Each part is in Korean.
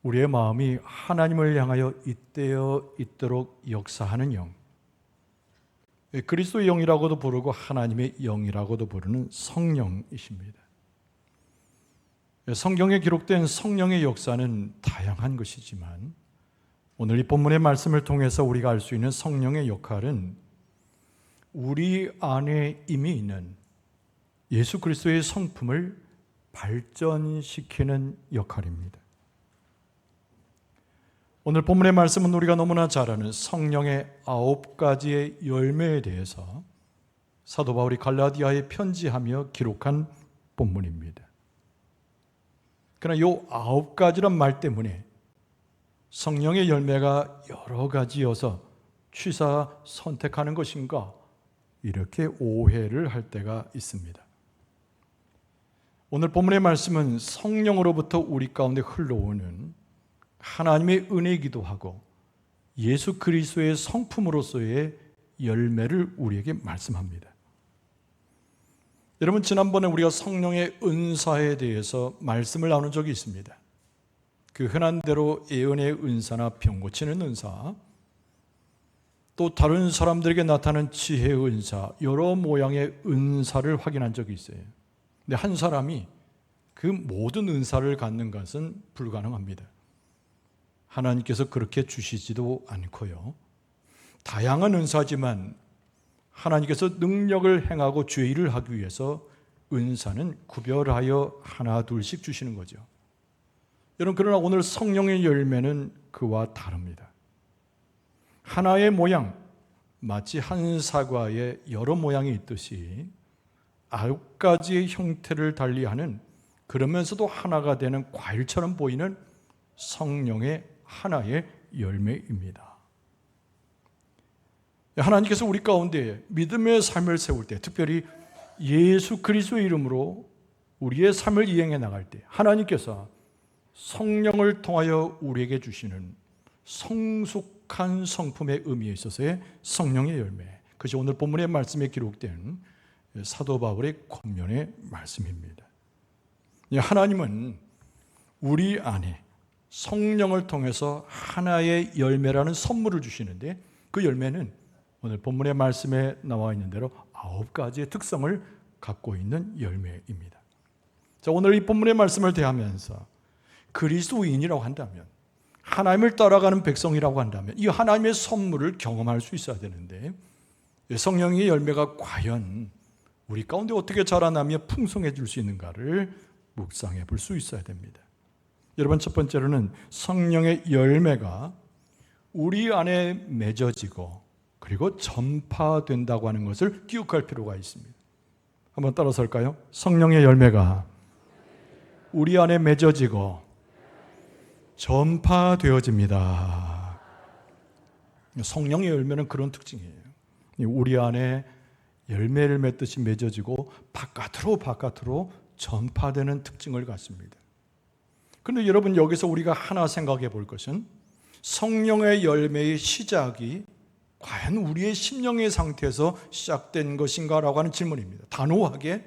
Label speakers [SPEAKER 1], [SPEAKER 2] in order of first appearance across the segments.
[SPEAKER 1] 우리의 마음이 하나님을 향하여 잇대어 있도록 역사하는 영, 그리스도의 영이라고도 부르고 하나님의 영이라고도 부르는 성령이십니다. 성경에 기록된 성령의 역사는 다양한 것이지만 오늘 이 본문의 말씀을 통해서 우리가 알 수 있는 성령의 역할은 우리 안에 이미 있는 예수 그리스도의 성품을 발전시키는 역할입니다. 오늘 본문의 말씀은 우리가 너무나 잘 아는 성령의 9가지의 열매에 대해서 사도 바울이 갈라디아에 편지하며 기록한 본문입니다. 그러나 이 9가지란 말 때문에 성령의 열매가 여러 가지여서 취사 선택하는 것인가 이렇게 오해를 할 때가 있습니다. 오늘 본문의 말씀은 성령으로부터 우리 가운데 흘러오는 하나님의 은혜이기도 하고 예수 그리스도의 성품으로서의 열매를 우리에게 말씀합니다. 여러분, 지난번에 우리가 성령의 은사에 대해서 말씀을 나눈 적이 있습니다. 그 흔한 대로 예언의 은사나 병 고치는 은사, 또 다른 사람들에게 나타나는 지혜의 은사, 여러 모양의 은사를 확인한 적이 있어요. 근데 한 사람이 그 모든 은사를 갖는 것은 불가능합니다. 하나님께서 그렇게 주시지도 않고요. 다양한 은사지만 하나님께서 능력을 행하고 죄일을 하기 위해서 은사는 구별하여 하나 둘씩 주시는 거죠. 여러분, 그러나 오늘 성령의 열매는 그와 다릅니다. 하나의 모양, 마치 한 사과에 여러 모양이 있듯이 9가지의 형태를 달리하는, 그러면서도 하나가 되는 과일처럼 보이는 성령의 하나의 열매입니다. 하나님께서 우리 가운데 믿음의 삶을 세울 때, 특별히 예수 그리스도의 이름으로 우리의 삶을 이행해 나갈 때 하나님께서 성령을 통하여 우리에게 주시는 성숙한 성품의 의미에 있어서의 성령의 열매, 그것이 오늘 본문의 말씀에 기록된 사도 바울의 권면의 말씀입니다. 하나님은 우리 안에 성령을 통해서 하나의 열매라는 선물을 주시는데, 그 열매는 오늘 본문의 말씀에 나와 있는 대로 9가지의 특성을 갖고 있는 열매입니다. 자, 오늘 이 본문의 말씀을 대하면서 그리스도인이라고 한다면, 하나님을 따라가는 백성이라고 한다면 이 하나님의 선물을 경험할 수 있어야 되는데, 성령의 열매가 과연 우리 가운데 어떻게 자라나며 풍성해질 수 있는가를 묵상해 볼 수 있어야 됩니다. 여러분, 첫 번째로는 성령의 열매가 우리 안에 맺어지고 그리고 전파된다고 하는 것을 기억할 필요가 있습니다. 한번 따라서 할까요? 성령의 열매가 우리 안에 맺어지고 전파되어집니다. 성령의 열매는 그런 특징이에요. 우리 안에 열매를 맺듯이 맺어지고 바깥으로 전파되는 특징을 갖습니다. 그런데 여러분, 여기서 우리가 하나 생각해 볼 것은 성령의 열매의 시작이 과연 우리의 심령의 상태에서 시작된 것인가 라고 하는 질문입니다. 단호하게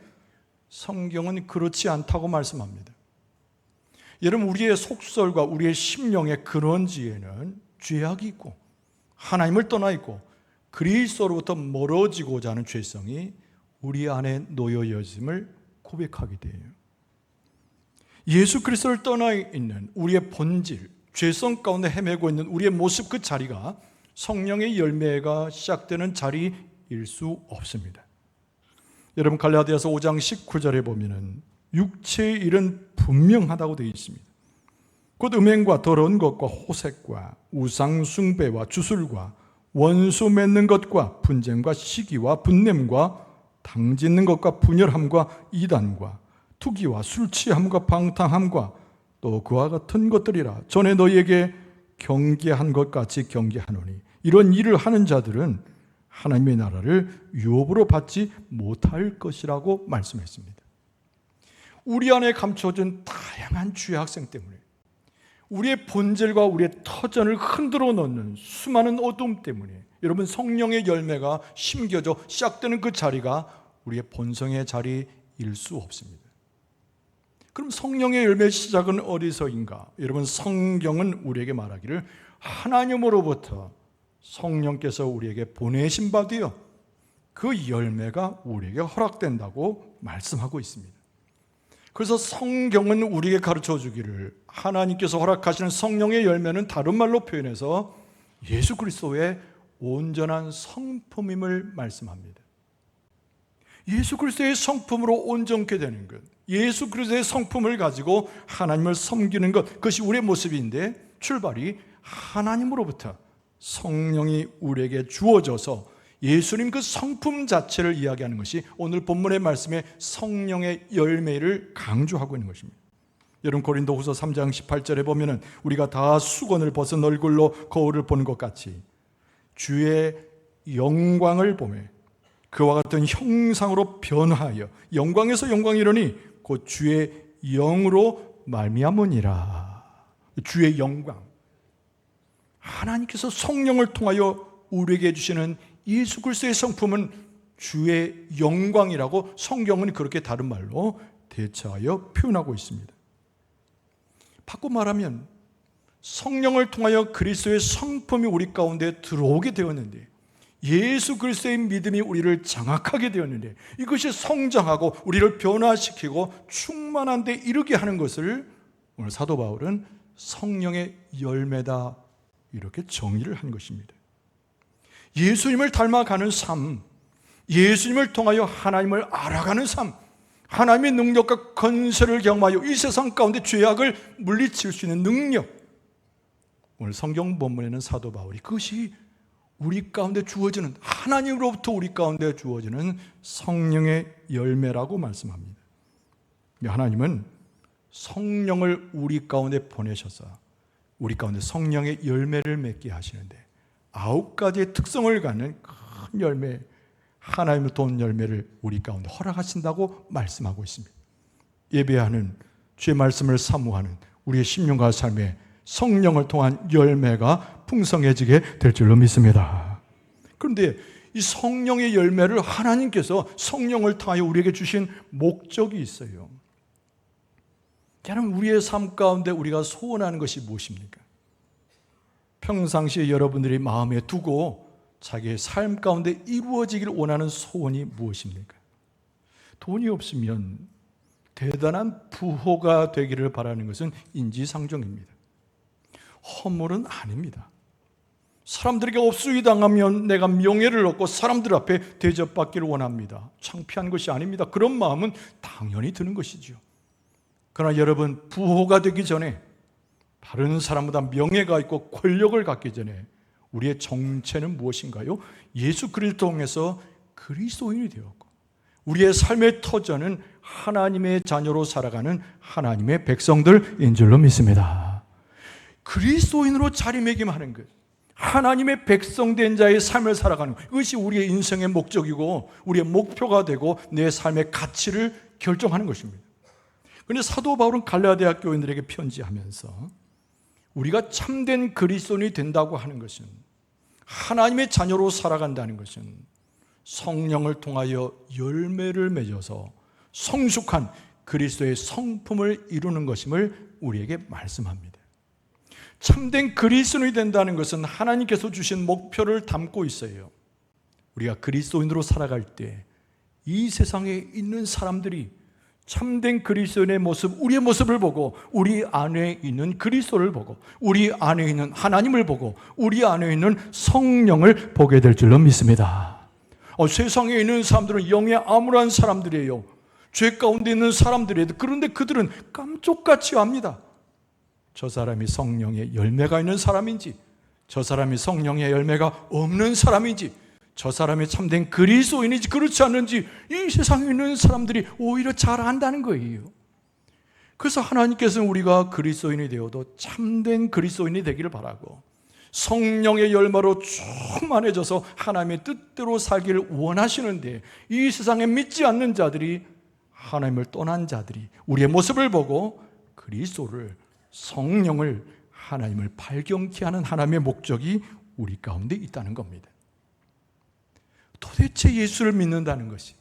[SPEAKER 1] 성경은 그렇지 않다고 말씀합니다. 여러분, 우리의 속설과 우리의 심령의 근원지에는 죄악이 있고 하나님을 떠나 있고 그리스도로부터 멀어지고자 하는 죄성이 우리 안에 놓여짐을 고백하게 돼요. 예수 그리스도를 떠나 있는 우리의 본질, 죄성 가운데 헤매고 있는 우리의 모습, 그 자리가 성령의 열매가 시작되는 자리일 수 없습니다. 여러분, 갈라디아서 5장 19절에 보면은 육체의 일은 분명하다고 되어 있습니다. 곧 음행과 더러운 것과 호색과 우상 숭배와 주술과 원수 맺는 것과 분쟁과 시기와 분냄과 당짓는 것과 분열함과 이단과 투기와 술 취함과 방탕함과 또 그와 같은 것들이라. 전에 너희에게 경계한 것 같이 경계하노니 이런 일을 하는 자들은 하나님의 나라를 유업으로 받지 못할 것이라고 말씀했습니다. 우리 안에 감춰진 다양한 죄악성 때문에, 우리의 본질과 우리의 터전을 흔들어 놓는 수많은 어둠 때문에 여러분, 성령의 열매가 심겨져 시작되는 그 자리가 우리의 본성의 자리일 수 없습니다. 그럼 성령의 열매의 시작은 어디서인가? 여러분, 성경은 우리에게 말하기를 하나님으로부터 성령께서 우리에게 보내신 바 되어 그 열매가 우리에게 허락된다고 말씀하고 있습니다. 그래서 성경은 우리에게 가르쳐 주기를 하나님께서 허락하시는 성령의 열매는 다른 말로 표현해서 예수 그리스도의 온전한 성품임을 말씀합니다. 예수 그리스도의 성품으로 온전케 되는 것, 예수 그리스도의 성품을 가지고 하나님을 섬기는 것, 그것이 우리의 모습인데 출발이 하나님으로부터 성령이 우리에게 주어져서 예수님 그 성품 자체를 이야기하는 것이 오늘 본문의 말씀에 성령의 열매를 강조하고 있는 것입니다. 여러분, 고린도후서 3장 18절에 보면은 우리가 다 수건을 벗은 얼굴로 거울을 보는 것 같이 주의 영광을 보며 그와 같은 형상으로 변화하여 영광에서 영광이러니 곧 주의 영으로 말미암으니라. 주의 영광, 하나님께서 성령을 통하여 우리에게 주시는 예수 그리스도의 성품은 주의 영광이라고 성경은 그렇게 다른 말로 대처하여 표현하고 있습니다. 바꿔 말하면 성령을 통하여 그리스도의 성품이 우리 가운데 들어오게 되었는데, 예수 그리스도의 믿음이 우리를 장악하게 되었는데, 이것이 성장하고 우리를 변화시키고 충만한 데 이르게 하는 것을 오늘 사도 바울은 성령의 열매다 이렇게 정의를 한 것입니다. 예수님을 닮아가는 삶, 예수님을 통하여 하나님을 알아가는 삶, 하나님의 능력과 권세를 경험하여 이 세상 가운데 죄악을 물리칠 수 있는 능력, 오늘 성경 본문에는 사도 바울이 그것이 우리 가운데 주어지는, 하나님으로부터 우리 가운데 주어지는 성령의 열매라고 말씀합니다. 하나님은 성령을 우리 가운데 보내셔서 우리 가운데 성령의 열매를 맺게 하시는데 9가지의 특성을 갖는 큰 열매, 하나님의 돈 열매를 우리 가운데 허락하신다고 말씀하고 있습니다. 예배하는, 주의 말씀을 사모하는 우리의 심령과 삶에 성령을 통한 열매가 풍성해지게 될 줄로 믿습니다. 그런데 이 성령의 열매를 하나님께서 성령을 통하여 우리에게 주신 목적이 있어요. 여러분, 우리의 삶 가운데 우리가 소원하는 것이 무엇입니까? 평상시에 여러분들이 마음에 두고 자기의 삶 가운데 이루어지기를 원하는 소원이 무엇입니까? 돈이 없으면 대단한 부호가 되기를 바라는 것은 인지상정입니다. 허물은 아닙니다. 사람들에게 업수이 당하면 내가 명예를 얻고 사람들 앞에 대접받기를 원합니다. 창피한 것이 아닙니다. 그런 마음은 당연히 드는 것이죠. 그러나 여러분, 부호가 되기 전에, 다른 사람보다 명예가 있고 권력을 갖기 전에 우리의 정체는 무엇인가요? 예수 그리스도 통해서 그리스도인이 되었고 우리의 삶의 터전은 하나님의 자녀로 살아가는 하나님의 백성들인 줄로 믿습니다. 그리스도인으로 자리매김하는 것, 하나님의 백성된 자의 삶을 살아가는 것, 이것이 우리의 인생의 목적이고 우리의 목표가 되고 내 삶의 가치를 결정하는 것입니다. 그런데 사도 바울은 갈라디아 교인들에게 편지하면서 우리가 참된 그리스도인이 된다고 하는 것은, 하나님의 자녀로 살아간다는 것은 성령을 통하여 열매를 맺어서 성숙한 그리스도의 성품을 이루는 것임을 우리에게 말씀합니다. 참된 그리스도인이 된다는 것은 하나님께서 주신 목표를 담고 있어요. 우리가 그리스도인으로 살아갈 때 이 세상에 있는 사람들이 참된 그리스도인의 모습, 우리의 모습을 보고 우리 안에 있는 그리스도를 보고 우리 안에 있는 하나님을 보고 우리 안에 있는 성령을 보게 될 줄로 믿습니다. 세상에 있는 사람들은 영의 암울한 사람들이에요. 죄 가운데 있는 사람들이에요. 그런데 그들은 깜짝같이 압니다. 저 사람이 성령의 열매가 있는 사람인지, 저 사람이 성령의 열매가 없는 사람인지, 저 사람이 참된 그리스도인인지 그렇지 않는지 이 세상에 있는 사람들이 오히려 잘 안다는 거예요. 그래서 하나님께서는 우리가 그리스도인이 되어도 참된 그리스도인이 되기를 바라고 성령의 열매로 충만해져서 하나님의 뜻대로 살기를 원하시는데, 이 세상에 믿지 않는 자들이, 하나님을 떠난 자들이 우리의 모습을 보고 그리스도를, 성령을, 하나님을 발견케 하는 하나님의 목적이 우리 가운데 있다는 겁니다. 도대체 예수를 믿는다는 것이,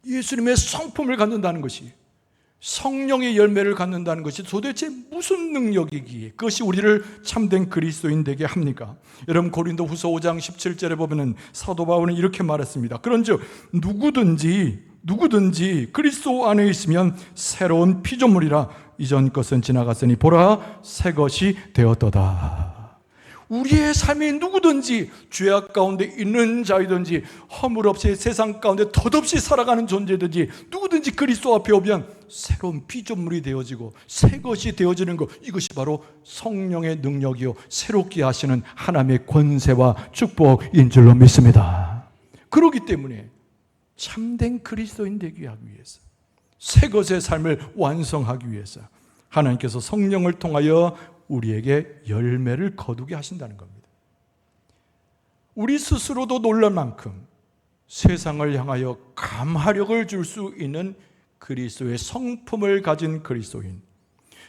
[SPEAKER 1] 예수님의 성품을 갖는다는 것이 성령의 열매를 갖는다는 것이 도대체 무슨 능력이기에 그것이 우리를 참된 그리스도인 되게 합니까? 여러분, 고린도후서 5장 17절에 보면 사도 바울은 이렇게 말했습니다. 그런즉 누구든지 그리스도 안에 있으면 새로운 피조물이라, 이전 것은 지나갔으니 보라 새 것이 되었도다. 우리의 삶이 누구든지 죄악 가운데 있는 자이든지 허물 없이 세상 가운데 덧없이 살아가는 존재든지 누구든지 그리스도 앞에 오면 새로운 피조물이 되어지고 새 것이 되어지는 것, 이것이 바로 성령의 능력이요 새롭게 하시는 하나님의 권세와 축복인 줄로 믿습니다. 그렇기 때문에 참된 그리스도인 되기 위해서, 새 것의 삶을 완성하기 위해서 하나님께서 성령을 통하여 우리에게 열매를 거두게 하신다는 겁니다. 우리 스스로도 놀랄 만큼 세상을 향하여 감화력을 줄 수 있는 그리스도의 성품을 가진 그리스도인,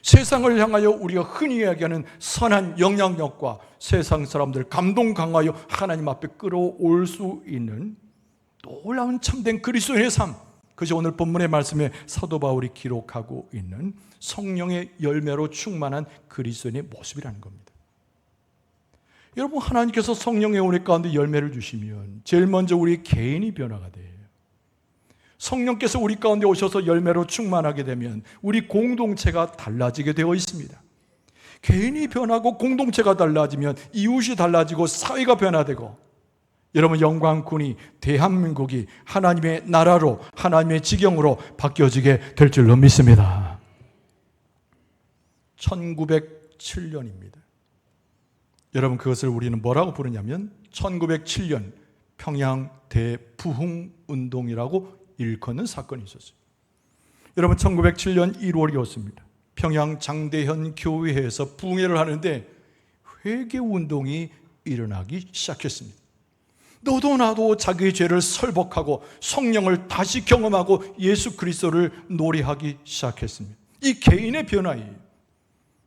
[SPEAKER 1] 세상을 향하여 우리가 흔히 이야기하는 선한 영향력과 세상 사람들 감동 강화하여 하나님 앞에 끌어올 수 있는 놀라운 참된 그리스도인의 삶, 그것이 오늘 본문의 말씀에 사도 바울이 기록하고 있는 성령의 열매로 충만한 그리스도인의 모습이라는 겁니다. 여러분, 하나님께서 성령의 은혜 가운데 열매를 주시면 제일 먼저 우리 개인이 변화가 돼요. 성령께서 우리 가운데 오셔서 열매로 충만하게 되면 우리 공동체가 달라지게 되어 있습니다. 개인이 변하고 공동체가 달라지면 이웃이 달라지고 사회가 변화되고, 여러분, 영광군이 대한민국이 하나님의 나라로, 하나님의 지경으로 바뀌어지게 될 줄로 믿습니다. 1907년입니다. 여러분, 그것을 우리는 뭐라고 부르냐면 1907년 평양 대부흥운동이라고 일컫는 사건이 있었어요. 여러분, 1907년 1월이었습니다. 평양 장대현 교회에서 부흥회를 하는데 회개운동이 일어나기 시작했습니다. 너도 나도 자기의 죄를 설복하고 성령을 다시 경험하고 예수 그리스도를 노래하기 시작했습니다. 이 개인의 변화예요.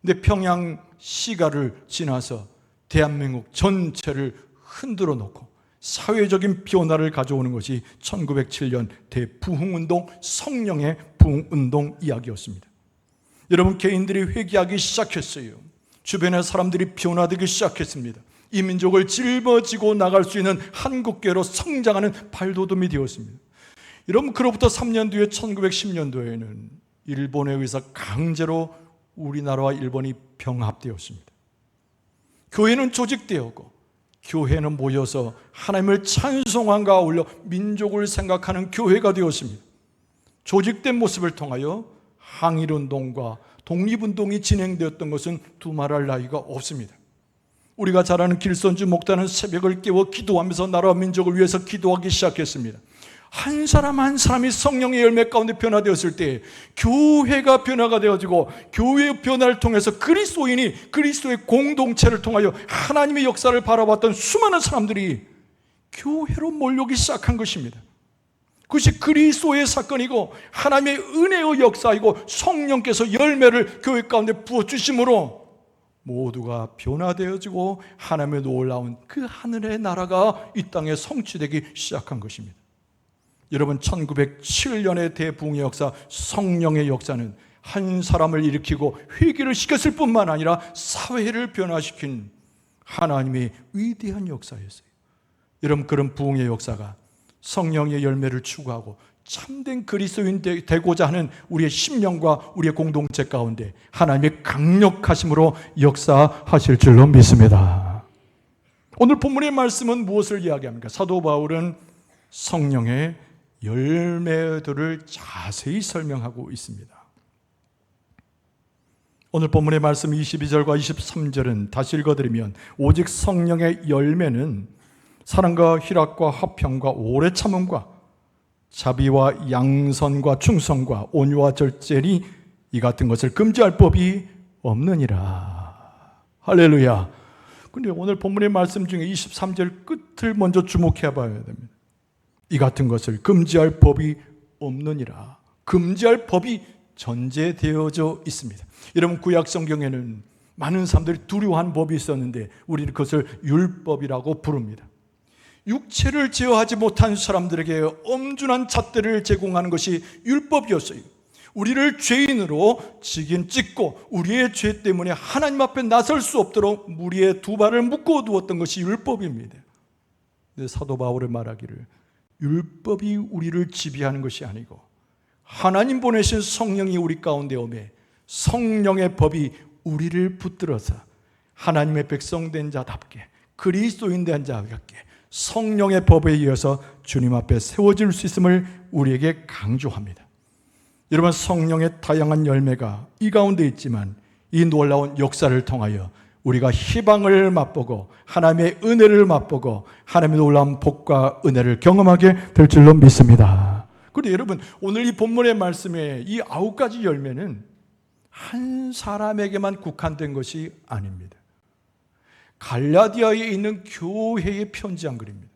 [SPEAKER 1] 근데 평양 시가를 지나서 대한민국 전체를 흔들어 놓고 사회적인 변화를 가져오는 것이 1907년 대부흥운동, 성령의 부흥운동 이야기였습니다. 여러분, 개인들이 회개하기 시작했어요. 주변의 사람들이 변화되기 시작했습니다. 이 민족을 짊어지고 나갈 수 있는 한국교회로 성장하는 발돋움이 되었습니다. 여러분, 그로부터 3년 뒤에 1910년도에는 일본에 의해서 강제로 우리나라와 일본이 병합되었습니다. 교회는 조직되었고 교회는 모여서 하나님을 찬송함과 아울러 민족을 생각하는 교회가 되었습니다. 조직된 모습을 통하여 항일운동과 독립운동이 진행되었던 것은 두말할 나위가 없습니다. 우리가 잘 아는 길선주 목사는 새벽을 깨워 기도하면서 나라와 민족을 위해서 기도하기 시작했습니다. 한 사람 한 사람이 성령의 열매 가운데 변화되었을 때 교회가 변화가 되어지고, 교회의 변화를 통해서 그리스도인이 그리스도의 공동체를 통하여 하나님의 역사를 바라봤던 수많은 사람들이 교회로 몰려오기 시작한 것입니다. 그것이 그리스도의 사건이고 하나님의 은혜의 역사이고 성령께서 열매를 교회 가운데 부어주심으로 모두가 변화되어지고 하나님의 놀라운 그 하늘의 나라가 이 땅에 성취되기 시작한 것입니다. 여러분, 1907년의 대부흥의 역사, 성령의 역사는 한 사람을 일으키고 회개를 시켰을 뿐만 아니라 사회를 변화시킨 하나님의 위대한 역사였어요. 여러분, 그런 부흥의 역사가 성령의 열매를 추구하고 참된 그리스도인 되고자 하는 우리의 심령과 우리의 공동체 가운데 하나님의 강력하심으로 역사하실 줄로 믿습니다. 오늘 본문의 말씀은 무엇을 이야기합니까? 사도 바울은 성령의 열매들을 자세히 설명하고 있습니다. 오늘 본문의 말씀 22절과 23절은 다시 읽어드리면, 오직 성령의 열매는 사랑과 희락과 화평과 오래 참음과 자비와 양선과 충성과 온유와 절제니 이 같은 것을 금지할 법이 없느니라. 할렐루야. 근데 오늘 본문의 말씀 중에 23절 끝을 먼저 주목해 봐야 됩니다. 이 같은 것을 금지할 법이 없느니라. 금지할 법이 전제되어져 있습니다. 여러분, 구약 성경에는 많은 사람들이 두려워하는 법이 있었는데 우리는 그것을 율법이라고 부릅니다. 육체를 제어하지 못한 사람들에게 엄중한 잣대를 제공하는 것이 율법이었어요. 우리를 죄인으로 찍고 우리의 죄 때문에 하나님 앞에 나설 수 없도록 무리의 두 발을 묶어 두었던 것이 율법입니다. 근데 사도 바울의 말하기를 율법이 우리를 지배하는 것이 아니고 하나님 보내신 성령이 우리 가운데 오매 성령의 법이 우리를 붙들어서 하나님의 백성된 자답게 그리스도인 된 자답게 성령의 법에 의해서 주님 앞에 세워질 수 있음을 우리에게 강조합니다. 여러분, 성령의 다양한 열매가 이 가운데 있지만 이 놀라운 역사를 통하여 우리가 희망을 맛보고 하나님의 은혜를 맛보고 하나님의 놀라운 복과 은혜를 경험하게 될 줄로 믿습니다. 그런데 여러분, 오늘 이 본문의 말씀에 이 9가지 열매는 한 사람에게만 국한된 것이 아닙니다. 갈라디아에 있는 교회에 편지한 글입니다.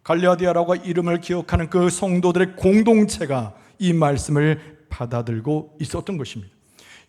[SPEAKER 1] 갈라디아라고 이름을 기억하는 그 성도들의 공동체가 이 말씀을 받아들고 있었던 것입니다.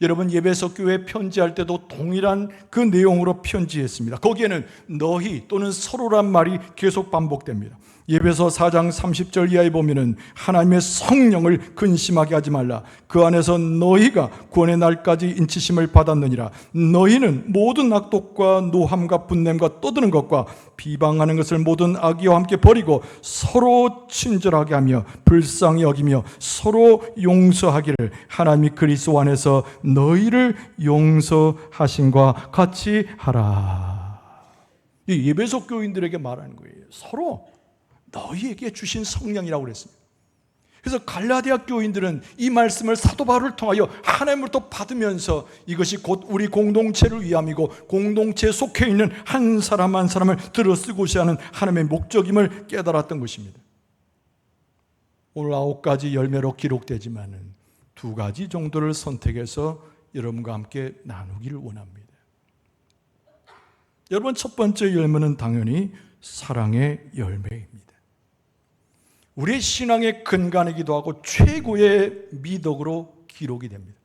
[SPEAKER 1] 여러분, 에베소 교회에 편지할 때도 동일한 그 내용으로 편지했습니다. 거기에는 너희 또는 서로란 말이 계속 반복됩니다. 에베소 4장 30절 이하에 보면은 하나님의 성령을 근심하게 하지 말라. 그 안에서 너희가 구원의 날까지 인치심을 받았느니라. 너희는 모든 악독과 노함과 분냄과 떠드는 것과 비방하는 것을 모든 악의와 함께 버리고 서로 친절하게 하며 불쌍히 여기며 서로 용서하기를 하나님이 그리스도 안에서 너희를 용서하신과 같이 하라. 이 에베소 교인들에게 말하는 거예요. 서로 너희에게 주신 성령이라고 그랬습니다. 그래서 갈라디아 교인들은 이 말씀을 사도 바울을 통하여 하나님으로부터 받으면서 이것이 곧 우리 공동체를 위함이고 공동체에 속해 있는 한 사람 한 사람을 들어쓰고자 하는 하나님의 목적임을 깨달았던 것입니다. 오늘 9가지 열매로 기록되지만 2가지 정도를 선택해서 여러분과 함께 나누기를 원합니다. 여러분, 첫 번째 열매는 당연히 사랑의 열매입니다. 우리의 신앙의 근간이기도 하고 최고의 미덕으로 기록이 됩니다.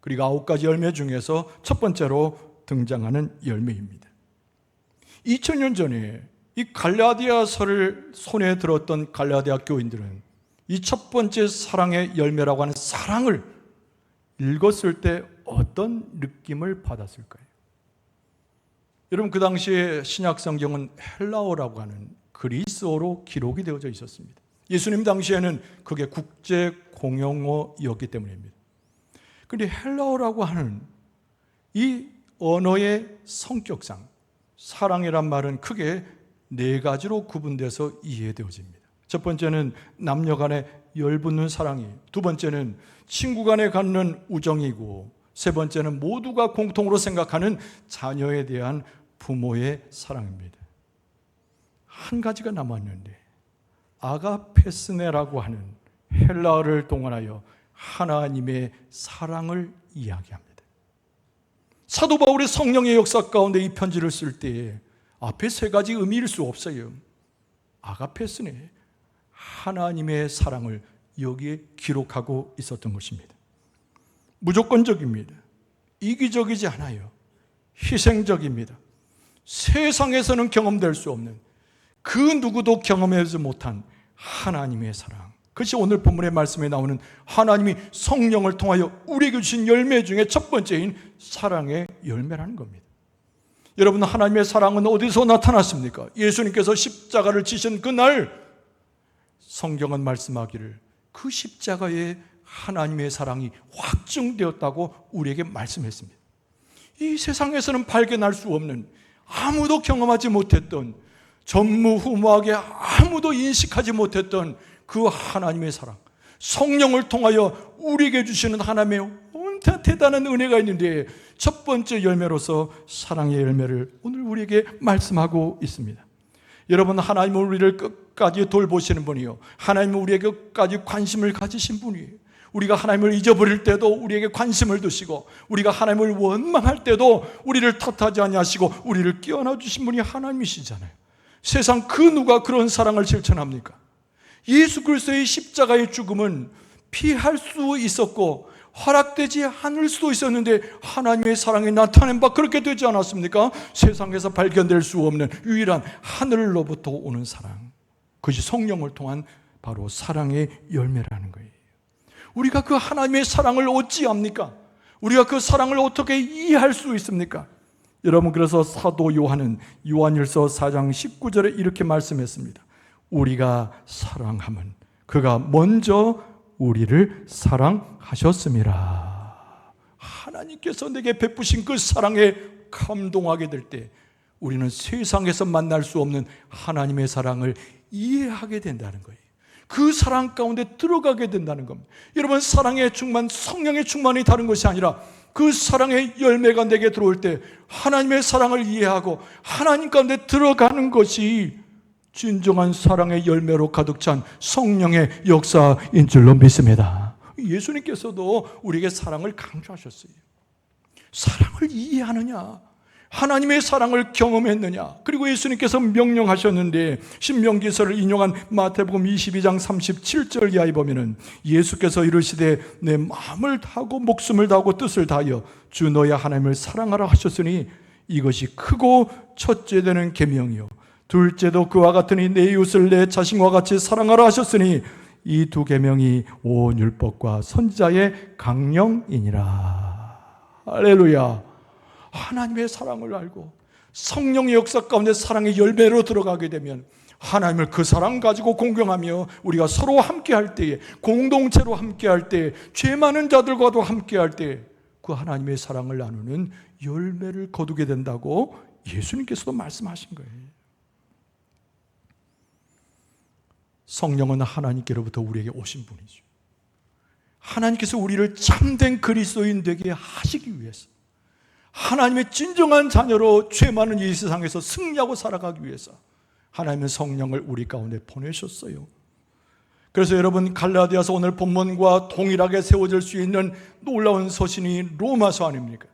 [SPEAKER 1] 그리고 9가지 열매 중에서 첫 번째로 등장하는 열매입니다. 2000년 전에 이 갈라디아서를 손에 들었던 갈라디아 교인들은 이 첫 번째 사랑의 열매라고 하는 사랑을 읽었을 때 어떤 느낌을 받았을까요? 여러분, 그 당시에 신약 성경은 헬라어라고 하는 그리스어로 기록이 되어져 있었습니다. 예수님 당시에는 그게 국제 공용어였기 때문입니다. 그런데 헬라어라고 하는 이 언어의 성격상 사랑이란 말은 크게 4가지로 구분돼서 이해되어집니다. 첫 번째는 남녀 간의 열붙는 사랑이에요. 두 번째는 친구 간에 갖는 우정이고, 세 번째는 모두가 공통으로 생각하는 자녀에 대한 부모의 사랑입니다. 한 가지가 남았는데 아가페스네라고 하는 헬라어를 동원하여 하나님의 사랑을 이야기합니다. 사도 바울의 성령의 역사 가운데 이 편지를 쓸 때에 앞에 3가지 의미일 수 없어요. 아가페스네, 하나님의 사랑을 여기에 기록하고 있었던 것입니다. 무조건적입니다. 이기적이지 않아요. 희생적입니다. 세상에서는 경험될 수 없는, 그 누구도 경험하지 못한 하나님의 사랑, 그것이 오늘 본문의 말씀에 나오는 하나님이 성령을 통하여 우리에게 주신 열매 중에 첫 번째인 사랑의 열매라는 겁니다. 여러분, 하나님의 사랑은 어디서 나타났습니까? 예수님께서 십자가를 지신 그날 성경은 말씀하기를 그 십자가에 하나님의 사랑이 확증되었다고 우리에게 말씀했습니다. 이 세상에서는 발견할 수 없는, 아무도 경험하지 못했던, 전무후무하게 아무도 인식하지 못했던 그 하나님의 사랑, 성령을 통하여 우리에게 주시는 하나님의 대단한 은혜가 있는데 첫 번째 열매로서 사랑의 열매를 오늘 우리에게 말씀하고 있습니다. 여러분, 하나님은 우리를 끝까지 돌보시는 분이요, 하나님은 우리에게 끝까지 관심을 가지신 분이에요. 우리가 하나님을 잊어버릴 때도 우리에게 관심을 두시고, 우리가 하나님을 원망할 때도 우리를 탓하지 아니하시고 우리를 끼워놔 주신 분이 하나님이시잖아요. 세상 그 누가 그런 사랑을 실천합니까? 예수 그리스도의 십자가의 죽음은 피할 수 있었고 허락되지 않을 수도 있었는데 하나님의 사랑이 나타낸 바 그렇게 되지 않았습니까? 세상에서 발견될 수 없는 유일한 하늘로부터 오는 사랑, 그것이 성령을 통한 바로 사랑의 열매라는 거예요. 우리가 그 하나님의 사랑을 어찌합니까? 우리가 그 사랑을 어떻게 이해할 수 있습니까? 여러분, 그래서 사도 요한은 요한일서 4장 19절에 이렇게 말씀했습니다. 우리가 사랑하면 그가 먼저 우리를 사랑하셨습니다. 하나님께서 내게 베푸신 그 사랑에 감동하게 될 때 우리는 세상에서 만날 수 없는 하나님의 사랑을 이해하게 된다는 거예요. 그 사랑 가운데 들어가게 된다는 겁니다. 여러분, 사랑의 충만, 성령의 충만이 다른 것이 아니라 그 사랑의 열매가 내게 들어올 때 하나님의 사랑을 이해하고 하나님 가운데 들어가는 것이 진정한 사랑의 열매로 가득 찬 성령의 역사인 줄로 믿습니다. 예수님께서도 우리에게 사랑을 강조하셨어요. 사랑을 이해하느냐? 하나님의 사랑을 경험했느냐? 그리고 예수님께서 명령하셨는데 신명기서를 인용한 마태복음 22장 37절 이하에 보면은 예수께서 이르시되 내 마음을 다하고 목숨을 다하고 뜻을 다하여 주 너의 하나님을 사랑하라 하셨으니 이것이 크고 첫째 되는 계명이요 둘째도 그와 같으니 내 이웃을 내 자신과 같이 사랑하라 하셨으니 이 두 계명이 온 율법과 선지자의 강령이니라. 할렐루야. 하나님의 사랑을 알고 성령의 역사 가운데 사랑의 열매로 들어가게 되면 하나님을 그 사랑 가지고 공경하며 우리가 서로 함께할 때에, 공동체로 함께할 때에, 죄 많은 자들과도 함께할 때에 그 하나님의 사랑을 나누는 열매를 거두게 된다고 예수님께서도 말씀하신 거예요. 성령은 하나님께로부터 우리에게 오신 분이죠. 하나님께서 우리를 참된 그리스도인 되게 하시기 위해서, 하나님의 진정한 자녀로 죄 많은 이 세상에서 승리하고 살아가기 위해서 하나님은 성령을 우리 가운데 보내셨어요. 그래서 여러분, 갈라디아서 오늘 본문과 동일하게 세워질 수 있는 놀라운 서신이 로마서 아닙니까?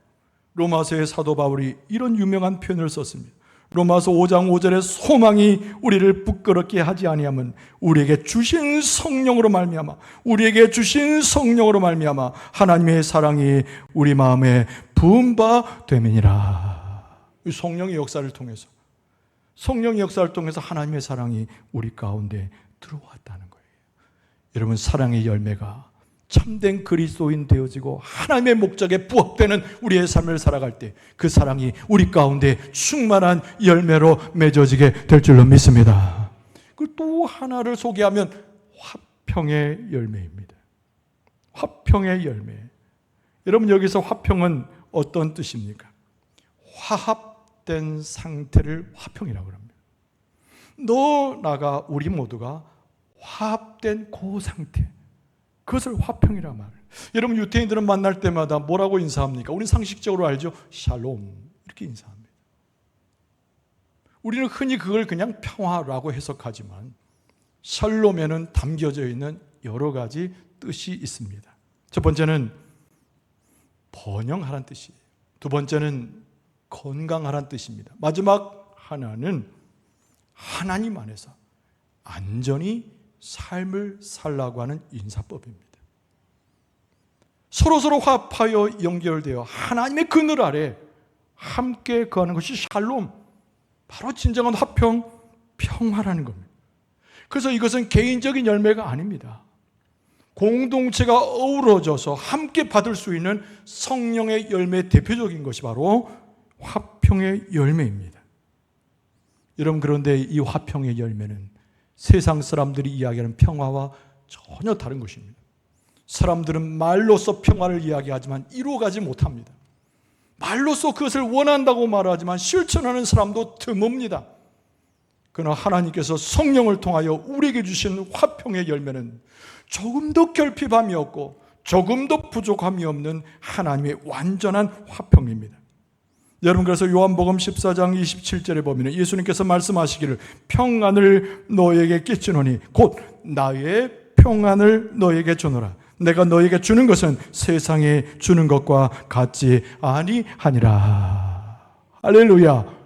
[SPEAKER 1] 로마서의 사도 바울이 이런 유명한 표현을 썼습니다. 로마서 5장 5절에 소망이 우리를 부끄럽게 하지 아니하면 우리에게 주신 성령으로 말미암아, 우리에게 주신 성령으로 말미암아 하나님의 사랑이 우리 마음에 부은 바 됨이니라. 성령의 역사를 통해서, 성령의 역사를 통해서 하나님의 사랑이 우리 가운데 들어왔다는 거예요. 여러분, 사랑의 열매가 참된 그리스도인 되어지고 하나님의 목적에 부합되는 우리의 삶을 살아갈 때 그 사랑이 우리 가운데 충만한 열매로 맺어지게 될 줄로 믿습니다. 그리고 또 하나를 소개하면 화평의 열매입니다. 화평의 열매. 여러분, 여기서 화평은 어떤 뜻입니까? 화합된 상태를 화평이라고 합니다. 너, 나가, 우리 모두가 화합된 그 상태, 그것을 화평이라 말해요. 여러분, 유태인들은 만날 때마다 뭐라고 인사합니까? 우리는 상식적으로 알죠? 샬롬, 이렇게 인사합니다. 우리는 흔히 그걸 그냥 평화라고 해석하지만 샬롬에는 담겨져 있는 여러 가지 뜻이 있습니다. 첫 번째는 번영하라는 뜻이에요. 두 번째는 건강하라는 뜻입니다. 마지막 하나는 하나님 안에서 안전히 삶을 살라고 하는 인사법입니다. 서로서로 화합하여 연결되어 하나님의 그늘 아래 함께 거하는 것이 샬롬, 바로 진정한 화평, 평화라는 겁니다. 그래서 이것은 개인적인 열매가 아닙니다. 공동체가 어우러져서 함께 받을 수 있는 성령의 열매 대표적인 것이 바로 화평의 열매입니다. 여러분, 그런데 이 화평의 열매는 세상 사람들이 이야기하는 평화와 전혀 다른 것입니다. 사람들은 말로써 평화를 이야기하지만 이루어가지 못합니다. 말로써 그것을 원한다고 말하지만 실천하는 사람도 드뭅니다. 그러나 하나님께서 성령을 통하여 우리에게 주신 화평의 열매는 조금도 결핍함이 없고 조금도 부족함이 없는 하나님의 완전한 화평입니다. 여러분, 그래서 요한복음 14장 27절에 보면 예수님께서 말씀하시기를 평안을 너에게 끼치노니 곧 나의 평안을 너에게 주노라. 내가 너에게 주는 것은 세상에 주는 것과 같지 아니하니라. 할렐루야.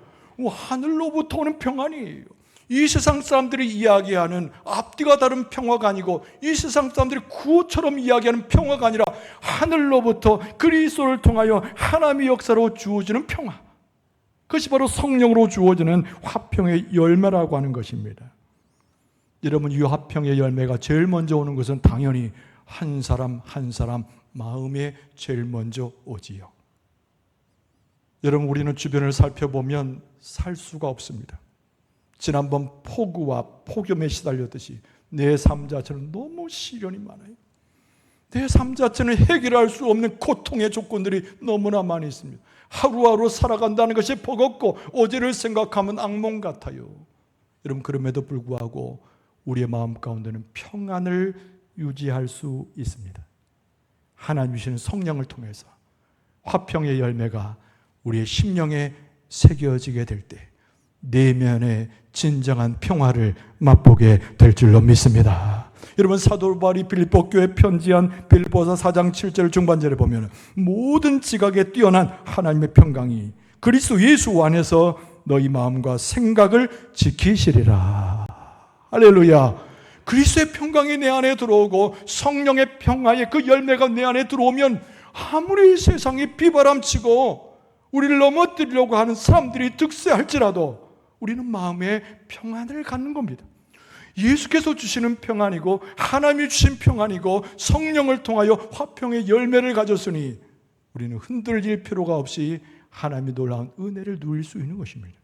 [SPEAKER 1] 하늘로부터 오는 평안이에요. 이 세상 사람들이 이야기하는 앞뒤가 다른 평화가 아니고 이 세상 사람들이 구호처럼 이야기하는 평화가 아니라 하늘로부터 그리스도를 통하여 하나님의 역사로 주어지는 평화, 그것이 바로 성령으로 주어지는 화평의 열매라고 하는 것입니다. 여러분, 이 화평의 열매가 제일 먼저 오는 것은 당연히 한 사람 한 사람 마음에 제일 먼저 오지요. 여러분, 우리는 주변을 살펴보면 살 수가 없습니다. 지난번 폭우와 폭염에 시달렸듯이 내 삶 자체는 너무 시련이 많아요. 내 삶 자체는 해결할 수 없는 고통의 조건들이 너무나 많이 있습니다. 하루하루 살아간다는 것이 버겁고 어제를 생각하면 악몽 같아요. 여러분, 그럼에도 불구하고 우리의 마음 가운데는 평안을 유지할 수 있습니다. 하나님 주시는 성령을 통해서 화평의 열매가 우리의 심령에 새겨지게 될 때 내면의 진정한 평화를 맛보게 될 줄로 믿습니다. 여러분, 사도 바울이 빌립보 교회에 편지한 빌립보서 4장 7절 중반절에 보면 모든 지각에 뛰어난 하나님의 평강이 그리스도 예수 안에서 너희 마음과 생각을 지키시리라. 할렐루야. 그리스도의 평강이 내 안에 들어오고 성령의 평화의 그 열매가 내 안에 들어오면 아무리 세상이 비바람치고 우리를 넘어뜨리려고 하는 사람들이 득세할지라도 우리는 마음의 평안을 갖는 겁니다. 예수께서 주시는 평안이고 하나님이 주신 평안이고 성령을 통하여 화평의 열매를 가졌으니 우리는 흔들릴 필요가 없이 하나님의 놀라운 은혜를 누릴 수 있는 것입니다.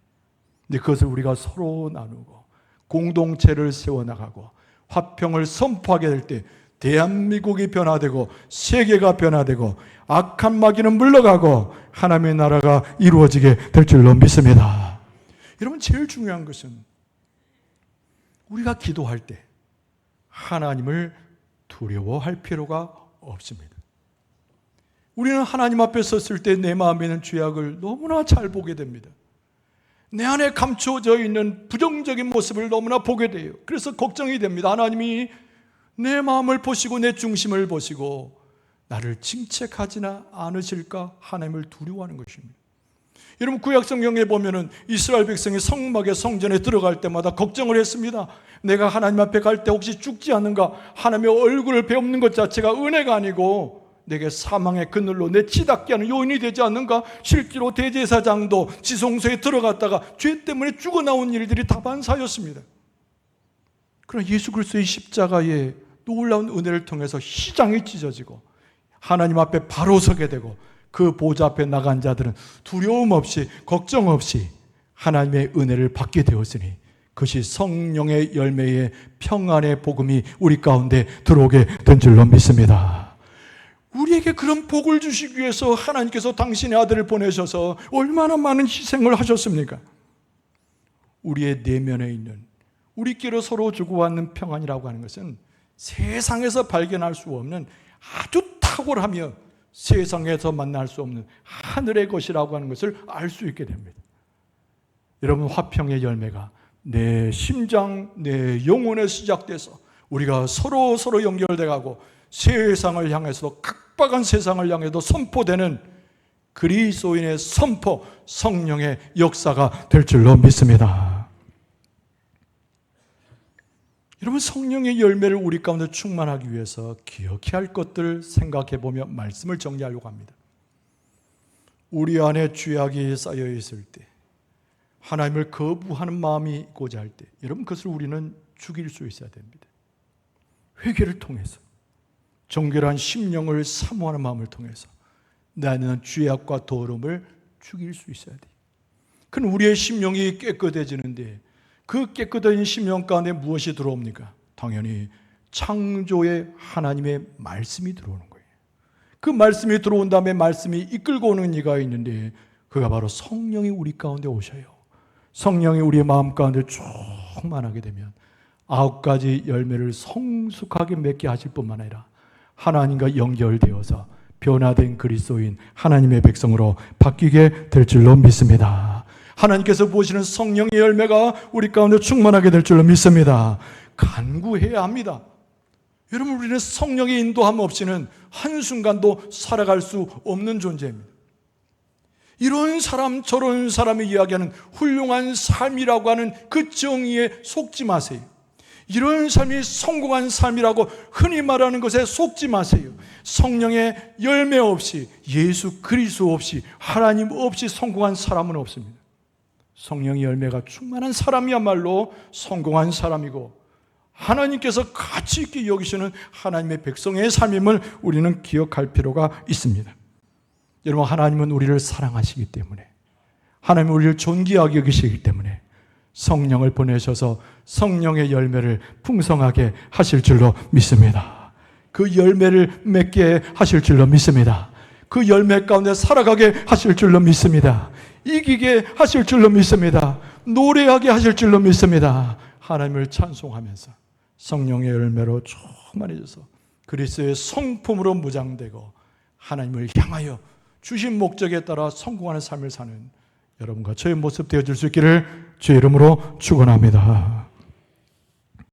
[SPEAKER 1] 근데 그것을 우리가 서로 나누고 공동체를 세워나가고 화평을 선포하게 될 때 대한민국이 변화되고 세계가 변화되고 악한 마귀는 물러가고 하나님의 나라가 이루어지게 될 줄로 믿습니다. 여러분, 제일 중요한 것은 우리가 기도할 때 하나님을 두려워할 필요가 없습니다. 우리는 하나님 앞에 섰을 때 내 마음에 있는 죄악을 너무나 잘 보게 됩니다. 내 안에 감춰져 있는 부정적인 모습을 너무나 보게 돼요. 그래서 걱정이 됩니다. 하나님이 내 마음을 보시고 내 중심을 보시고 나를 징책하지나 않으실까 하나님을 두려워하는 것입니다. 여러분, 구약 성경에 보면은 이스라엘 백성이 성막의 성전에 들어갈 때마다 걱정을 했습니다. 내가 하나님 앞에 갈 때 혹시 죽지 않는가? 하나님의 얼굴을 배우는 것 자체가 은혜가 아니고 내게 사망의 그늘로 내 치닫게 하는 요인이 되지 않는가? 실제로 대제사장도 지성소에 들어갔다가 죄 때문에 죽어 나온 일들이 다반사였습니다. 그러나 예수 그리스도의 십자가의 놀라운 은혜를 통해서 시장이 찢어지고 하나님 앞에 바로 서게 되고 그 보좌 앞에 나간 자들은 두려움 없이 걱정 없이 하나님의 은혜를 받게 되었으니 그것이 성령의 열매의 평안의 복음이 우리 가운데 들어오게 된 줄로 믿습니다. 우리에게 그런 복을 주시기 위해서 하나님께서 당신의 아들을 보내셔서 얼마나 많은 희생을 하셨습니까? 우리의 내면에 있는 우리끼리 서로 주고받는 평안이라고 하는 것은 세상에서 발견할 수 없는 아주 탁월하며 세상에서 만날 수 없는 하늘의 것이라고 하는 것을 알 수 있게 됩니다. 여러분, 화평의 열매가 내 심장, 내 영혼에 시작돼서 우리가 서로 연결돼가고 세상을 향해서도 각박한 세상을 향해도 선포되는 그리스도인의 선포, 성령의 역사가 될 줄로 믿습니다. 여러분, 성령의 열매를 우리 가운데 충만하기 위해서 기억해야 할 것들을 생각해 보며 말씀을 정리하려고 합니다. 우리 안에 죄악이 쌓여 있을 때, 하나님을 거부하는 마음이 있고자 할 때, 여러분, 그것을 우리는 죽일 수 있어야 됩니다. 회개를 통해서, 정결한 심령을 사모하는 마음을 통해서 나는 죄악과 더러움을 죽일 수 있어야 돼요. 그럼 우리의 심령이 깨끗해지는데 그 깨끗한 심령 가운데 무엇이 들어옵니까? 당연히 창조의 하나님의 말씀이 들어오는 거예요. 그 말씀이 들어온 다음에 말씀이 이끌고 오는 이가 있는데 그가 바로 성령이 우리 가운데 오셔요. 성령이 우리의 마음 가운데 충만하게 되면 9가지 열매를 성숙하게 맺게 하실 뿐만 아니라 하나님과 연결되어서 변화된 그리스도인 하나님의 백성으로 바뀌게 될 줄로 믿습니다. 하나님께서 보시는 성령의 열매가 우리 가운데 충만하게 될 줄로 믿습니다. 간구해야 합니다. 여러분, 우리는 성령의 인도함 없이는 한순간도 살아갈 수 없는 존재입니다. 이런 사람 저런 사람이 이야기하는 훌륭한 삶이라고 하는 그 정의에 속지 마세요. 이런 삶이 성공한 삶이라고 흔히 말하는 것에 속지 마세요. 성령의 열매 없이, 예수 그리스도 없이, 하나님 없이 성공한 사람은 없습니다. 성령의 열매가 충만한 사람이야말로 성공한 사람이고 하나님께서 가치 있게 여기시는 하나님의 백성의 삶임을 우리는 기억할 필요가 있습니다. 여러분, 하나님은 우리를 사랑하시기 때문에, 하나님은 우리를 존귀하게 여기시기 때문에 성령을 보내셔서 성령의 열매를 풍성하게 하실 줄로 믿습니다. 그 열매를 맺게 하실 줄로 믿습니다. 그 열매 가운데 살아가게 하실 줄로 믿습니다. 이기게 하실 줄로 믿습니다. 노래하게 하실 줄로 믿습니다. 하나님을 찬송하면서 성령의 열매로 충만해져서 그리스도의 성품으로 무장되고 하나님을 향하여 주신 목적에 따라 성공하는 삶을 사는 여러분과 저의 모습 되어줄 수 있기를 주의 이름으로 축원합니다.